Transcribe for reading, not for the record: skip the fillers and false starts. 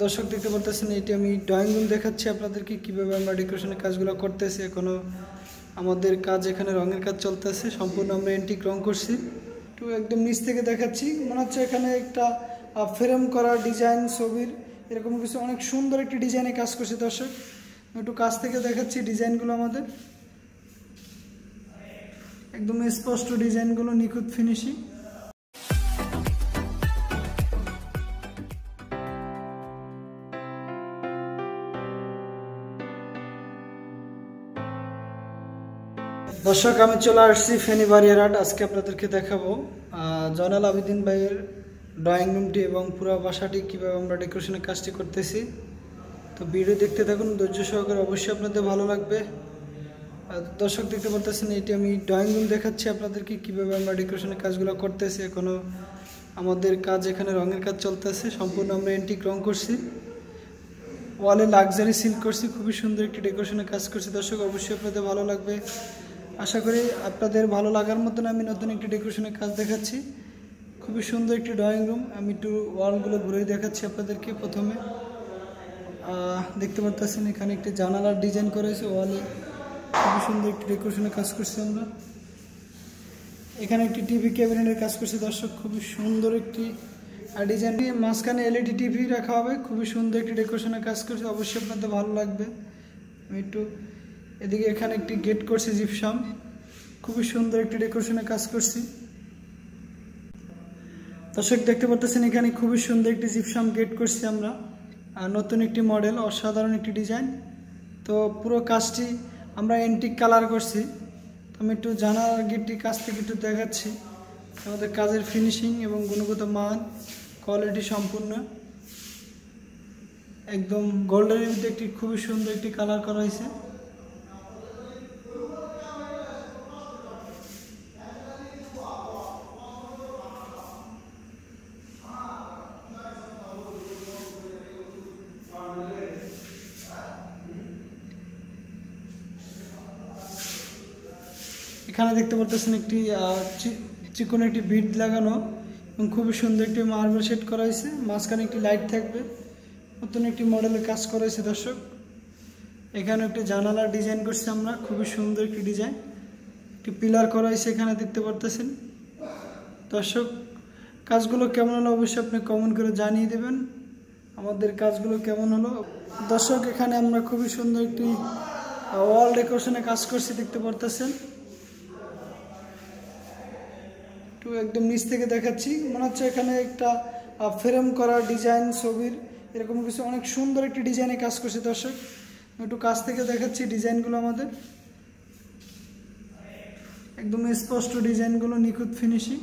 দর্শক দেখতে পারতেছেন এটি আমি ড্রয়িং রুম দেখাচ্ছি আপনাদেরকে কিভাবে আমরা ডেকোরেশনের কাজগুলো করতেছি। এখনো আমাদের কাজ এখানে রঙের কাজ চলতেছে, সম্পূর্ণ আমরা এন্টিক রং করছি। তো একদম নিচ থেকে দেখাচ্ছি, মনে হচ্ছে এখানে একটা ফ্রেম করা ডিজাইন ছবির এরকম কিছু অনেক সুন্দর একটি ডিজাইনে কাজ করছে। দর্শক একটু কাছ থেকে দেখাচ্ছি ডিজাইনগুলো, আমাদের একদম স্পষ্ট ডিজাইনগুলো, নিখুঁত ফিনিশিং। দর্শক আমি চলে আসছি ফেনী বাড়িয়ারহাট। আজকে আপনাদেরকে দেখাবো জয়নাল আবেদিন ভাইয়ের ড্রয়িং রুমটি এবং পুরো বাসাটি কীভাবে আমরা ডেকোরেশনের কাজটি করতেছি। তো ভিডিও দেখতে থাকুন ধৈর্য সহকারে, অবশ্যই আপনাদের ভালো লাগবে। দর্শক দেখতে পারতেছেন এটি আমি ড্রয়িং রুম দেখাচ্ছি আপনাদেরকে কিভাবে আমরা ডেকোরেশনের কাজগুলো করতেছি। এখনো আমাদের কাজ এখানে রঙের কাজ চলতেছে, সম্পূর্ণ আমরা এন্টিক রং করছি, ওয়ালে লাক্সারি সিল্ক করছি, খুবই সুন্দর একটি ডেকোরেশনের কাজ করছি। দর্শক অবশ্যই আপনাদের ভালো লাগবে, আশা করি আপনাদের ভালো লাগার মতন আমি নতুন একটি ডেকোরেশনের কাজ দেখাচ্ছি। খুবই সুন্দর একটি ড্রয়িং রুম, আমি একটু ওয়ালগুলো ঘুরে দেখাচ্ছি আপনাদেরকে। প্রথমে দেখতে পারতেছেন এখানে একটি জানালার ডিজাইন করেছে, ওয়ালে খুবই সুন্দর একটি ডেকোরেশনের কাজ করছি আমরা। এখানে একটি টিভি ক্যাবিনেটের কাজ করছি দর্শক, খুবই সুন্দর একটি ডিজাইন, মাঝখানে এলইডি টিভি রাখা হবে, খুবই সুন্দর একটি ডেকোরেশনের কাজ করছি, অবশ্যই আপনাদের ভালো লাগবে। আমি একটু এদিকে এখানে একটি গেট করছি জিপসাম, খুবই সুন্দর একটি ডেকোরেশনের কাজ করছি। দর্শক দেখতে পাচ্ছেন এখানে খুবই সুন্দর একটি জিপসাম গেট করছি আমরা, আর নতুন একটি মডেল, অসাধারণ একটি ডিজাইন। তো পুরো কাজটি আমরা এন্টিক কালার করছি। তো আমি একটু জানালার গেটটি কাছ থেকে একটু দেখাচ্ছি, আমাদের কাজের ফিনিশিং এবং গুণগত মান, কোয়ালিটি সম্পূর্ণ একদম গোল্ডেনের মধ্যে একটি খুবই সুন্দর একটি কালার করা হয়েছে। এখানে দেখতে পাচ্ছেন একটি চিকন একটি বিট লাগানো এবং খুবই সুন্দর একটি মার্বেল সেট করা হয়েছে, মাঝখানে একটি লাইট থাকবে, নতুন একটি মডেলের কাজ করা হয়েছে। দর্শক এখানে একটি জানালার ডিজাইন করছি আমরা, খুবই সুন্দর একটি ডিজাইন, একটি পিলার করা হয়েছে এখানে দেখতে পারতেছেন। দর্শক কাজগুলো কেমন হলো অবশ্যই আপনি কমেন্ট করে জানিয়ে দেবেন আমাদের কাজগুলো কেমন হলো। দর্শক এখানে আমরা খুবই সুন্দর একটি ওয়াল ডেকোরেশনে কাজ করছি দেখতে পারতেছেন। একদম নিচ থেকে দেখাচ্ছি, মনে হচ্ছে এখানে একটা ফ্রেম করা ডিজাইন ছবির এরকম কিছু অনেক সুন্দর একটি ডিজাইনে কাজ করছে। দর্শক একটু কাছ থেকে দেখাচ্ছি ডিজাইনগুলো, আমাদের একদম স্পষ্ট ডিজাইনগুলো, নিখুঁত ফিনিশিং।